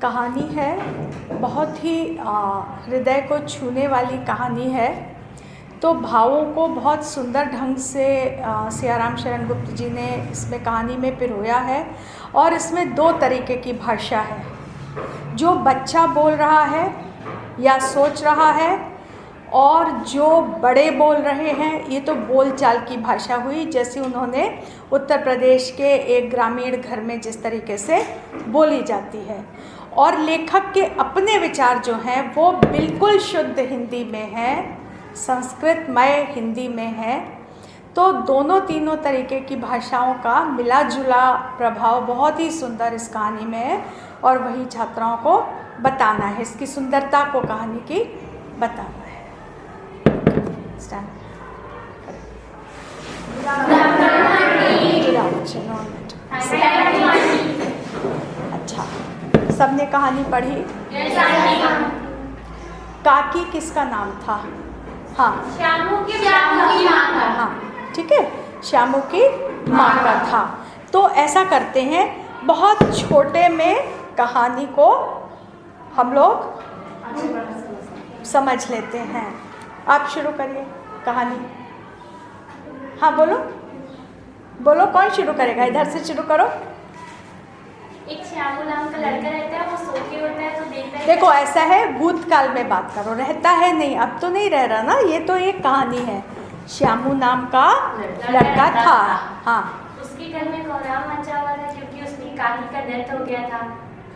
कहानी है, बहुत ही हृदय को छूने वाली कहानी है। तो भावों को बहुत सुंदर ढंग से सियाराम शरण गुप्त जी ने इसमें कहानी में पिरोया है। और इसमें दो तरीके की भाषा है, जो बच्चा बोल रहा है या सोच रहा है, और जो बड़े बोल रहे हैं। ये तो बोलचाल की भाषा हुई, जैसे उन्होंने उत्तर प्रदेश के एक ग्रामीण घर में जिस तरीके से बोली जाती है। और लेखक के अपने विचार जो हैं वो बिल्कुल शुद्ध हिंदी में हैं, संस्कृतमय हिंदी में है। तो दोनों तीनों तरीके की भाषाओं का मिला जुला प्रभाव बहुत ही सुंदर इस कहानी में है, और वही छात्राओं को बताना है, इसकी सुंदरता को कहानी की बताना है। अच्छा, सबने कहानी पढ़ी? काकी किसका नाम था? हाँ, श्यामू की माँ का। हाँ, ठीक है, श्यामू की माँ का था। तो ऐसा करते हैं, बहुत छोटे में कहानी को हम लोग समझ लेते हैं। आप शुरू करिए कहानी। हाँ, बोलो बोलो, कौन शुरू करेगा? इधर से शुरू करो। एक श्यामू नाम का लड़का रहता है, वो सो के होता है तो देखता है। देखो, ऐसा है, भूतकाल में बात करो, रहता है नहीं, अब तो नहीं रह रहा ना, ये तो एक कहानी है। श्यामू नाम का लड़का था। हाँ, उसके घर में कोहराम मचा हुआ था क्योंकि उसकी काकी का डेथ हो गया था।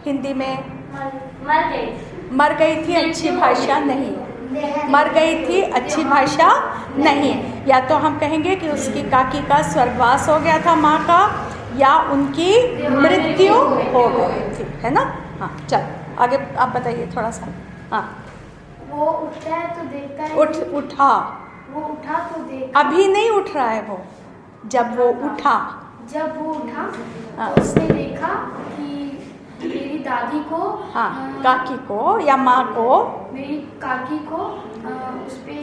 हिंदी में मर गई थी अच्छी भाषा नहीं, मर गई थी अच्छी भाषा नहीं। या तो हम कहेंगे कि उसकी काकी का स्वर्गवास हो गया था माँ का, या उनकी मृत्यु हो गई थी, है ना। हाँ, चल आगे आप बताइए थोड़ा सा। हाँ, वो उठता है तो देखता है। उठा वो उठा तो देखा। अभी नहीं उठ रहा है वो, जब वो उठा तो उसने देखा कि मेरी दादी को, हाँ, काकी को या माँ को, मेरी काकी को उस पे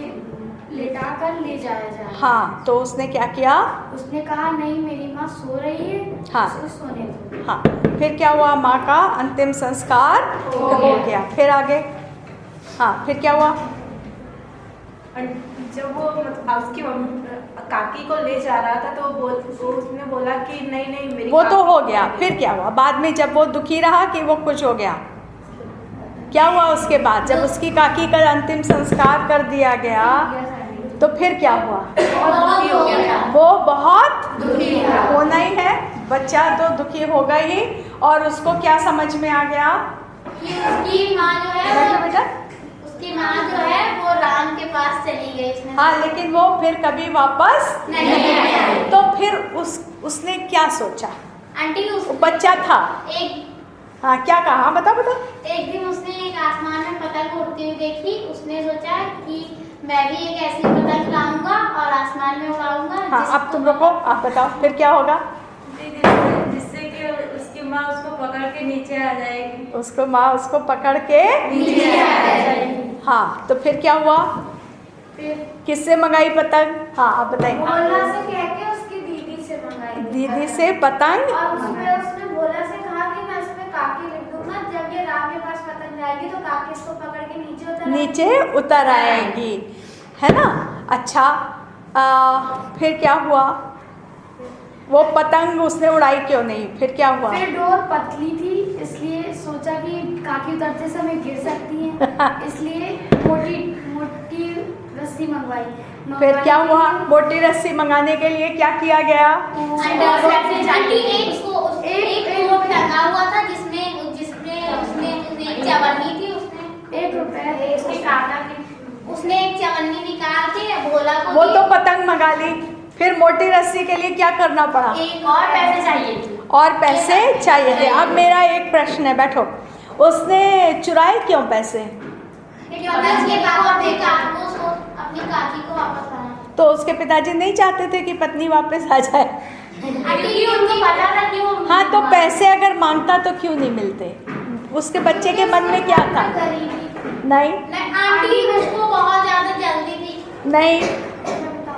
लेटा कर ले जाया जाए। हाँ, तो उसने क्या किया? उसने कहा नहीं, मेरी माँ सो रही है, हाँ, उसको सोने दो। हाँ, फिर क्या हुआ? माँ का अंतिम संस्कार हो गया। फिर आगे? हाँ, फिर क्या हुआ? जब वो उसकी काकी को ले जा रहा था तो उसने बोला कि नहीं मेरी वो तो हो गया। फिर क्या हुआ बाद में, जब वो दुखी रहा कि वो खुश हो गया? क्या हुआ उसके बाद, जब उसकी काकी का अंतिम संस्कार कर दिया गया तो फिर क्या हुआ? वो बहुत होना ही है, बच्चा तो दुखी होगा ही। और उसको क्या समझ में आ गया? उसकी माँ जो है, बेटा, उसकी माँ जो है वो राम के पास चली गई। हाँ, लेकिन वो फिर कभी वापस नहीं आया। तो फिर उसने क्या सोचा? आंटी, बच्चा था। हाँ, क्या कहा? बता। एक दिन उसने एक आसमान में पतंग उड़ती हुई देखी। उसने सोचा कि मैं भी एक ऐसी पतंग लाऊंगा और आसमान में उड़ाऊंगा। हाँ, अब तुम लोगों, आप बताओ फिर क्या होगा? जिससे कि उसकी माँ उसको पकड़ के नीचे आ जाएगी। माँ उसको पकड़ के नीचे आ जाएगी। हाँ, तो फिर क्या हुआ? फिर किससे मंगाई पतंग? हाँ, आप बताइए। भोला से कह के उसकी दीदी से मंगाई। दीदी से पतंग। और उसने भोला से कहा कि मैं इसमें काकी लिख दूंगा, जब ये राम के पास पतंग जाएगी तो काकी इसको पकड़ के नीचे उतर आएगी, है ना। अच्छा, फिर क्या हुआ? वो पतंग उसने उड़ाई क्यों नहीं? फिर क्या हुआ? फिर डोर पतली थी, इसलिए सोचा कि काकी उतरते समय गिर सकती है, इसलिए मोटी रस्सी मंगवाई। फिर क्या हुआ? मोटी रस्सी मंगाने के लिए क्या किया गया? टंगा हुआ था जिसमें उसने चवन्नी थी। उसने 1 रुपए उसके काका की, उसने एक चवन्नी निकाल के भोला को, वो तो पतंग मंगा ली। फिर मोटी रस्सी के लिए क्या करना पड़ा? एक और पैसे चाहिए थे। अब मेरा एक प्रश्न है, बैठो। उसने चुराए क्यों पैसे? अपनी काकी को वापस लाना। तो उसके पिताजी नहीं चाहते थे कि पत्नी वापस आ जाए? उनको पता था क्यों। हाँ, तो पैसे अगर मांगता तो क्यों नहीं मिलते? उसके बच्चे के मन में क्या था? नहीं, आंटी उसको बहुत ज्यादा जल्दी थी। नहीं,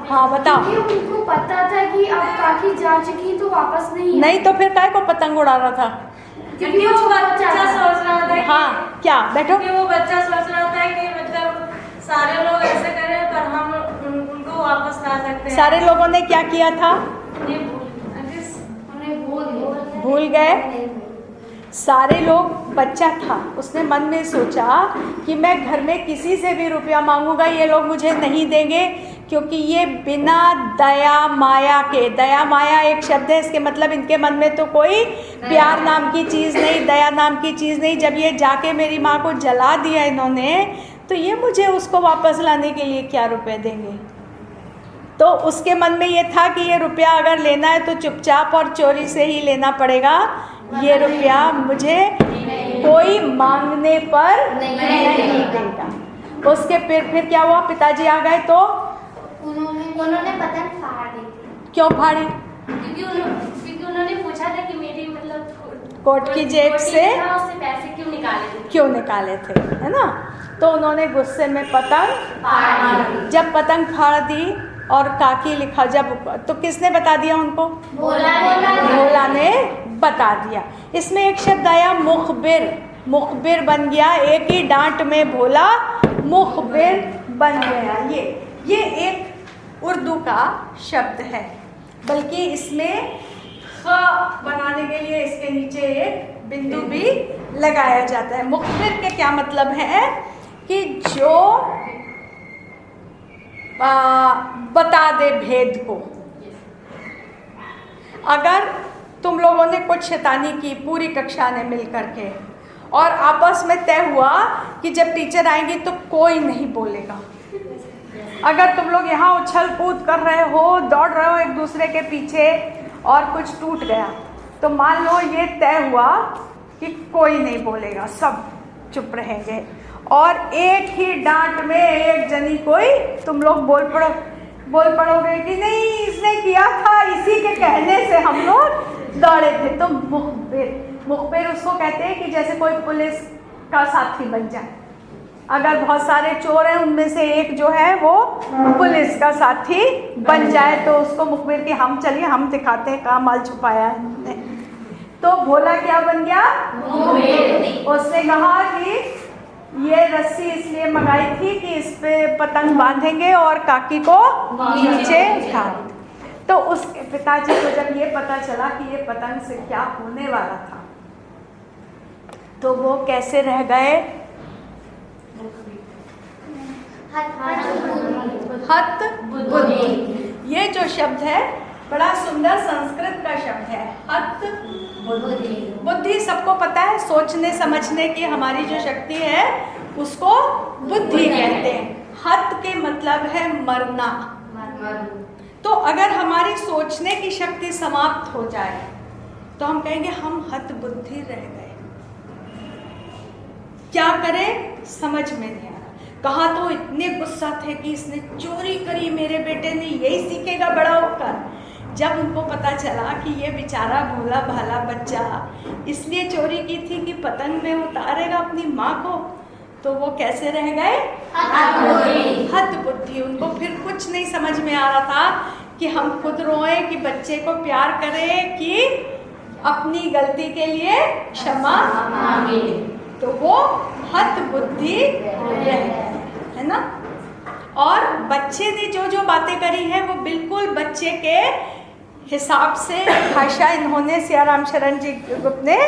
हाँ बताओ। उनको पता था कि अब काकी जा चुकी तो वापस नहीं तो फिर काय को पतंग उड़ा रहा था? क्योंकि वो बच्चा सोच रहा था क्या बैठो। कि वो बच्चा सोच रहा था कि मतलब सारे लोग ऐसे करें पर हम उनको वापस ला सकते हैं। सारे लोगों ने क्या किया था? ये भूल गए। सारे लोग, बच्चा था, उसने मन में सोचा कि मैं घर में किसी से भी रुपया मांगूंगा, ये लोग मुझे नहीं देंगे, क्योंकि ये बिना दया माया के, दया माया एक शब्द है, इसके मतलब इनके मन में तो कोई प्यार नाम की चीज़ नहीं, दया नाम की चीज़ नहीं। जब ये जाके मेरी माँ को जला दिया इन्होंने, तो ये मुझे उसको वापस लाने के लिए क्या रुपए देंगे। तो उसके मन में ये था कि ये रुपया अगर लेना है तो चुपचाप और चोरी से ही लेना पड़ेगा, ये रुपया मुझे कोई मांगने पर नहीं देगा। उसके फिर क्या हुआ? पिताजी आ गए तो उन्होंने पतंग फाड़ दी। क्यों फाड़ी? क्योंकि उन्होंने पूछा था कि मेरी मतलब कोट की जेब से उससे पैसे क्यों निकाले थे, है ना। तो उन्होंने गुस्से में पतंग फाड़ दी। जब पतंग फाड़ दी और काकी लिखा, जब तो किसने बता दिया उनको? भोला ने बता दिया। इसमें एक शब्द आया मुखबिर, मुखबिर बन गया, एक ही डांट में भोला मुखबिर बन गया। ये एक उर्दू का शब्द है, बल्कि इसमें ख बनाने के लिए इसके नीचे एक बिंदु भी लगाया जाता है। मुखबिर के क्या मतलब है कि जो बता दे भेद को। अगर तुम लोगों ने कुछ शैतानी की पूरी कक्षा ने मिल करके, और आपस में तय हुआ कि जब टीचर आएंगी तो कोई नहीं बोलेगा, अगर तुम लोग यहाँ उछल कूद कर रहे हो, दौड़ रहे हो एक दूसरे के पीछे और कुछ टूट गया, तो मान लो ये तय हुआ कि कोई नहीं बोलेगा, सब चुप रहेंगे, और एक ही डांट में एक जनी कोई तुम लोग बोल पड़ोगे कि नहीं इसने किया था, इसी के कहने से हम लोग दौड़े थे। तो मुखबिर उसको कहते हैं कि जैसे कोई पुलिस का साथी बन जाए। अगर बहुत सारे चोर हैं, उनमें से एक जो है वो पुलिस का साथी बन जाए, तो उसको मुखबिर की हम चलिए हम दिखाते हैं कहाँ माल छुपाया है हमने। तो भोला क्या बन गया? उसने कहा कि ये रस्सी इसलिए मंगाई थी कि इस पे पतंग बांधेंगे और काकी को नीचे उठा। तो उसके पिताजी को जब ये पता चला कि ये पतंग से क्या होने वाला था, तो वो कैसे रह गए? हत बुद्धि। ये जो शब्द है बड़ा सुंदर संस्कृत का शब्द है, हत बुद्धि। बुद्धि सबको पता है, सोचने समझने की हमारी जो शक्ति है उसको बुद्धि कहते हैं। हत के मतलब है मरना। तो अगर हमारी सोचने की शक्ति समाप्त हो जाए तो हम कहेंगे हम हत बुद्धि रह गए। क्या करें समझ में नहीं आ रहा। कहा तो इतने गुस्सा थे कि इसने चोरी करी, मेरे बेटे ने यही सीखेगा बड़ा होकर। जब उनको पता चला कि ये बेचारा भोला भाला बच्चा इसलिए चोरी की थी कि पतंग में उतारेगा अपनी माँ को, तो वो कैसे रह गए? हत बुद्धि। उनको फिर कुछ नहीं समझ में आ रहा था कि हम खुद रोएं कि बच्चे को प्यार करें कि अपनी गलती के लिए क्षमा मांगे। तो वो हत बुद्धि रह गए, है ना। और बच्चे ने जो जो बातें करी है वो बिल्कुल बच्चे के हिसाब से भाषा इन्होंने सियाराम शरण जी ग्रुप ने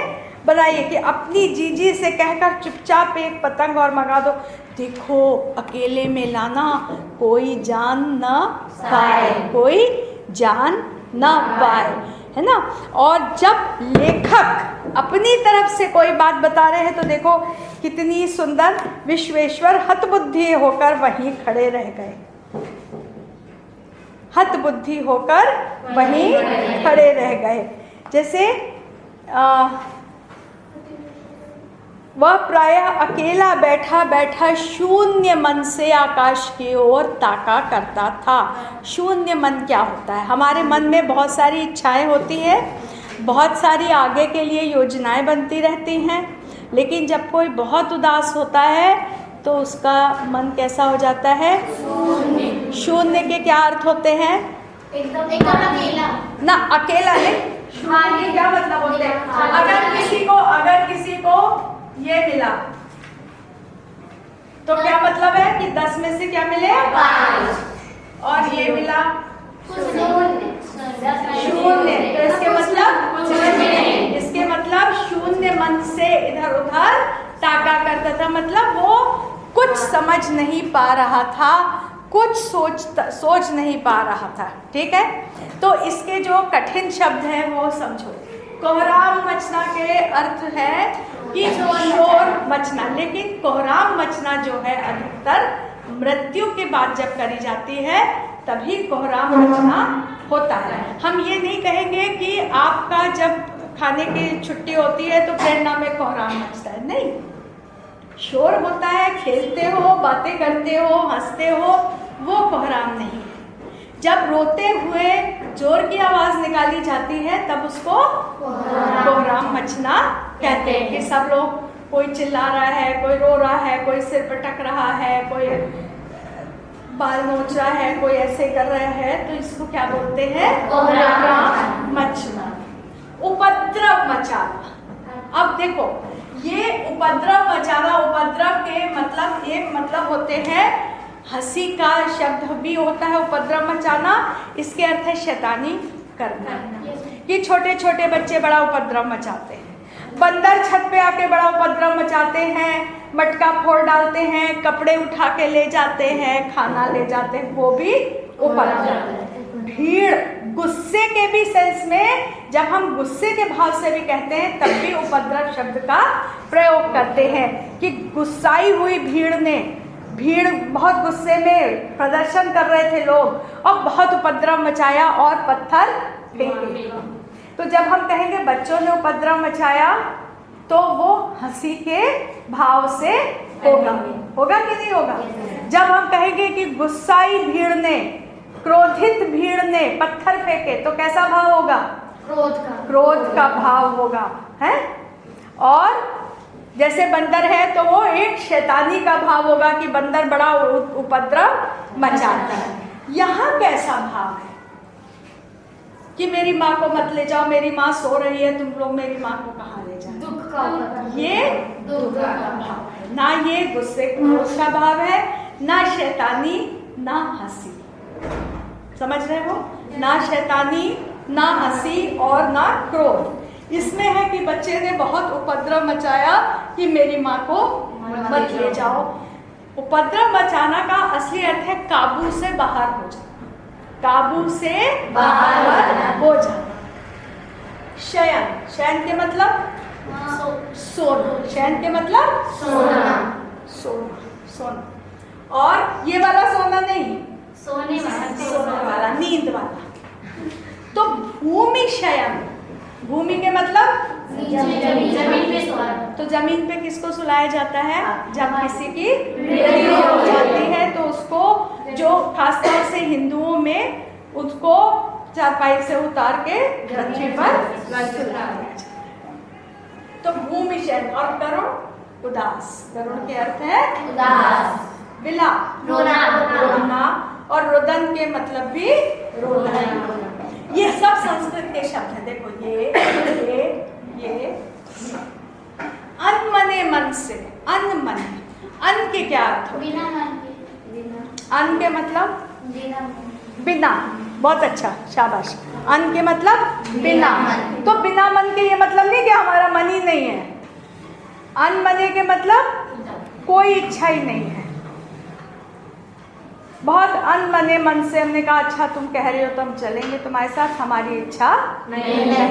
बनाई है कि अपनी जीजी से कहकर चुपचाप एक पतंग और मंगा दो। देखो अकेले में लाना, कोई जान ना पाए, कोई जान ना पाए, है ना। और जब लेखक अपनी तरफ से कोई बात बता रहे हैं तो देखो कितनी सुंदर, विश्वेश्वर हतबुद्धि होकर वहीं खड़े रह गए। हत बुद्धि होकर वहीं खड़े रह गए। जैसे वह प्रायः अकेला बैठा बैठा शून्य मन से आकाश की ओर ताका करता था। शून्य मन क्या होता है? हमारे मन में बहुत सारी इच्छाएं होती हैं, बहुत सारी आगे के लिए योजनाएं बनती रहती हैं, लेकिन जब कोई बहुत उदास होता है तो उसका मन कैसा हो जाता है? शून्य के क्या अर्थ होते हैं? एकदम अकेला ना, अकेला नहीं, शून्य के क्या मतलब होते हैं? अगर किसी को ये मिला तो क्या मतलब है कि 10 में से क्या मिले? 5। और ये मिला शून्य। तो इसके मतलब शून्य मन से इधर उधर ताका करता था, मतलब वो कुछ समझ नहीं पा रहा था, कुछ सोच नहीं पा रहा था। ठीक है, तो इसके जो कठिन शब्द हैं वो समझो। कोहराम मचना के अर्थ है कि शोर मचना, लेकिन कोहराम मचना जो है अधिकतर मृत्यु के बाद जब करी जाती है तभी कोहराम मचना होता है। हम ये नहीं कहेंगे कि आपका जब खाने की छुट्टी होती है तो प्रेरणा में कोहराम मचता है, नहीं। शोर होता है, खेलते हो, बातें करते हो, हंसते हो, वो कोहराम नहीं है। जब रोते हुए जोर की आवाज निकाली जाती है तब उसको कोहराम मचना कहते हैं। कि सब लोग, कोई चिल्ला रहा है, कोई रो रहा है, कोई सिर पटक रहा है, कोई बाल नोच रहा है, कोई ऐसे कर रहा है, तो इसको क्या बोलते हैं? कोहराम मचना, उपद्रव मचाना। अब देखो, ये उपद्रव मचाना, उपद्रव के मतलब एक मतलब होते हैं, हंसी का शब्द भी होता है उपद्रव मचाना। इसके अर्थ है शैतानी करना, कि छोटे छोटे बच्चे बड़ा उपद्रव मचाते हैं, बंदर छत पे आके बड़ा उपद्रव मचाते हैं, मटका फोड़ डालते हैं, कपड़े उठा के ले जाते हैं, खाना ले जाते हैं, वो भी उपद्रव। भीड़, गुस्से के भी सेंस में, जब हम गुस्से के भाव से भी कहते हैं तब भी उपद्रव शब्द का प्रयोग करते हैं। कि गुस्साई हुई भीड़ बहुत गुस्से में प्रदर्शन कर रहे थे लोग और बहुत उपद्रव मचाया और पत्थर फेंके। तो जब हम कहेंगे बच्चों ने उपद्रव मचाया तो वो हंसी के भाव से होगा कि नहीं होगा? जब हम कहेंगे कि गुस्साई भीड़ ने, क्रोधित भीड़ ने पत्थर फेंके, तो कैसा भाव होगा? क्रोध का भाव होगा, है। और जैसे बंदर है तो वो एक शैतानी का भाव होगा कि बंदर बड़ा उपद्रव मचाता है। यहाँ कैसा भाव है कि मेरी माँ को मत ले जाओ, मेरी माँ सो रही है, तुम लोग मेरी माँ को कहाँ ले जाओ? दुख का, ये दुख का भाव है। ना ये गुस्से का भाव है, ना शैतानी, ना हंसी। समझ रहे हो? ना शैतानी, ना हंसी और ना क्रोध। इसमें है कि बच्चे ने बहुत उपद्रव मचाया कि मेरी माँ को मत ले जाओ। उपद्रव मचाना का असली अर्थ है काबू से बाहर हो जाना, काबू से बाहर हो जाना। शयन, शयन के मतलब सोना, शयन के मतलब सोना। और ये वाला सोना नहीं, सोने वाला, नींद वाला। तो भूमि शयन, भूमि के मतलब जमीन पे सोना। तो जमीन पे किसको सुलाया जाता है? जब किसी की मृत्यु हो जाती है तो उसको, जो खासतौर से हिंदुओं में, उसको चारपाई से उतार के पृथ्वी पर सुलाया जाता है। तो भूमि शयन। और करुण, उदास। करुण के अर्थ है उदास, विला, रोना, और रुदन के मतलब भी रोना। ये सब संस्कृत के शब्द हैं। देखो ये अनमने मन से, अनमने, अन के क्या अर्थ हो? बिना मन के। अन के मतलब बिना। बहुत अच्छा, शाबाश। अन के मतलब बिना। तो बिना मन के ये मतलब नहीं कि हमारा मन ही नहीं है। अनमने के मतलब कोई इच्छा ही नहीं है। बहुत अनमने मन से हमने कहा अच्छा तुम कह रही हो तो हम चलेंगे तुम्हारे साथ, हमारी इच्छा नहीं है।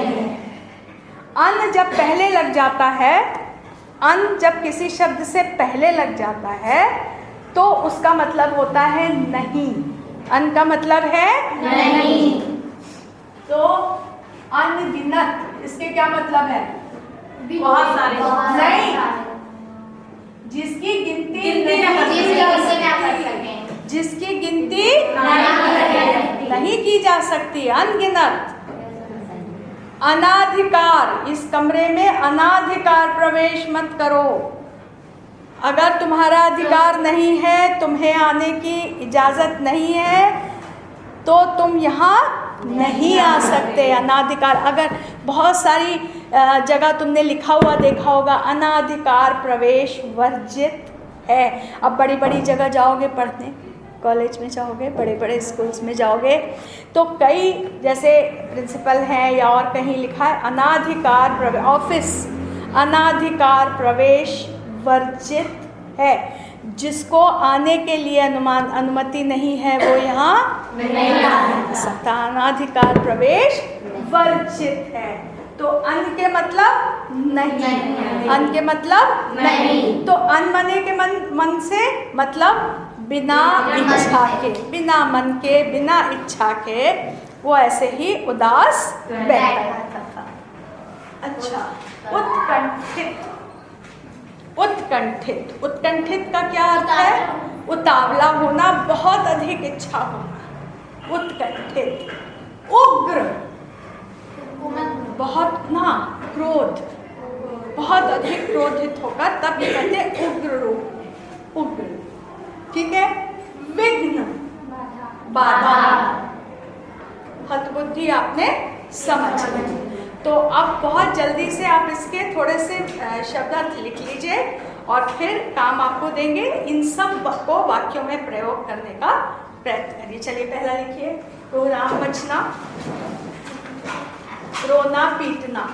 अन जब पहले लग जाता है, अन जब किसी शब्द से पहले लग जाता है तो उसका मतलब होता है नहीं। अन का मतलब है नहीं। तो अनगिनत, इसके क्या मतलब है? बहुत सारे। नहीं, जिसकी गिनती जिसकी गिनती नहीं की जा सकती, अनगिनत। अनाधिकार, इस कमरे में अनाधिकार प्रवेश मत करो। अगर तुम्हारा अधिकार नहीं है, तुम्हें आने की इजाजत नहीं है, तो तुम यहाँ नहीं आ सकते। अनाधिकार, अगर बहुत सारी जगह तुमने लिखा हुआ देखा होगा, अनाधिकार प्रवेश वर्जित है। अब बड़ी बड़ी जगह जाओगे पढ़ने, कॉलेज में जाओगे, बड़े बड़े स्कूल्स में जाओगे, तो कई जैसे प्रिंसिपल हैं या और कहीं लिखा है अनाधिकार प्रवेश, ऑफिस अनाधिकार प्रवेश वर्जित है। जिसको आने के लिए अनुमति नहीं है वो यहाँ नहीं आ सकता। अनाधिकार प्रवेश वर्जित है। तो अन के मतलब नहीं, अन के मतलब नहीं। तो अनमने के मन से मतलब बिना इच्छा के, बिना मन के, बिना इच्छा के वो ऐसे ही उदास बैठा रहता था। अच्छा, उत्कंठित, उत्कंठित, उत्कंठित का क्या अर्थ है? उतावला होना, बहुत अधिक इच्छा होना, उत्कंठित। उग्र, बहुत ना क्रोध, बहुत अधिक क्रोधित होकर, तब ये कहते हैं उग्र रूप, उग्र। ठीक है। विघ्न, बाधा, हतबुद्धि आपने समझ ली। तो अब बहुत जल्दी से आप इसके थोड़े से शब्दार्थ लिख लीजिए और फिर काम आपको देंगे, इन सब को वाक्यों में प्रयोग करने का प्रयत्न करिए। चलिए पहला लिखिए, रोना बचना, रोना पीटना,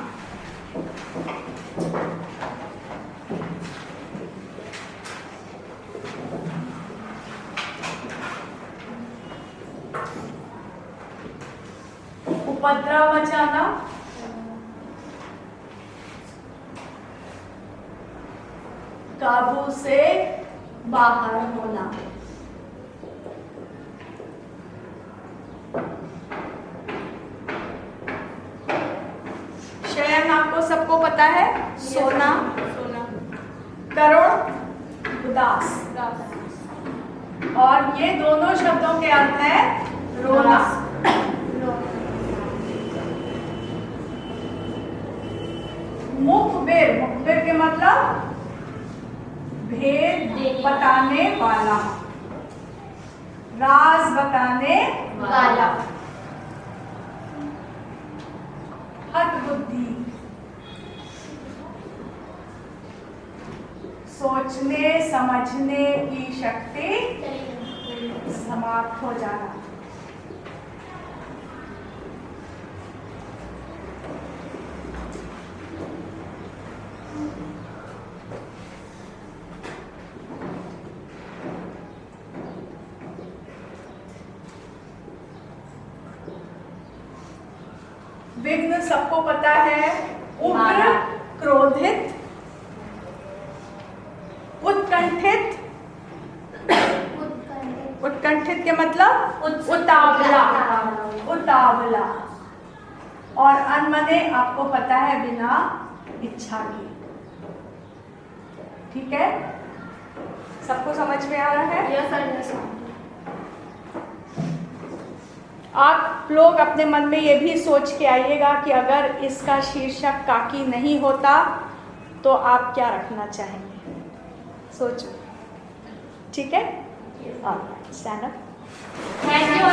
उपद्रव मचाना, काबू से बाहर होना, शयन आपको सबको पता है, सोना, करुण उदास, और ये दोनों शब्दों के अर्थ है रोना। मुखबिर, मुखबिर के मतलब भेद बताने वाला, राज बताने वाला। हतबुद्धि, सोचने समझने की शक्ति समाप्त हो जाना। विघ्न सबको पता है, उग्र, क्रोधित, उत्कंठित, उत्कंठित के मतलब उतावला, उतावला, और अनमने आपको पता है बिना इच्छा के। ठीक है, सबको समझ में आ रहा है? आप लोग अपने मन में ये भी सोच के आइएगा कि अगर इसका शीर्षक काकी नहीं होता तो आप क्या रखना चाहेंगे, सोचो। ठीक है, स्टैंड अप। Thank you.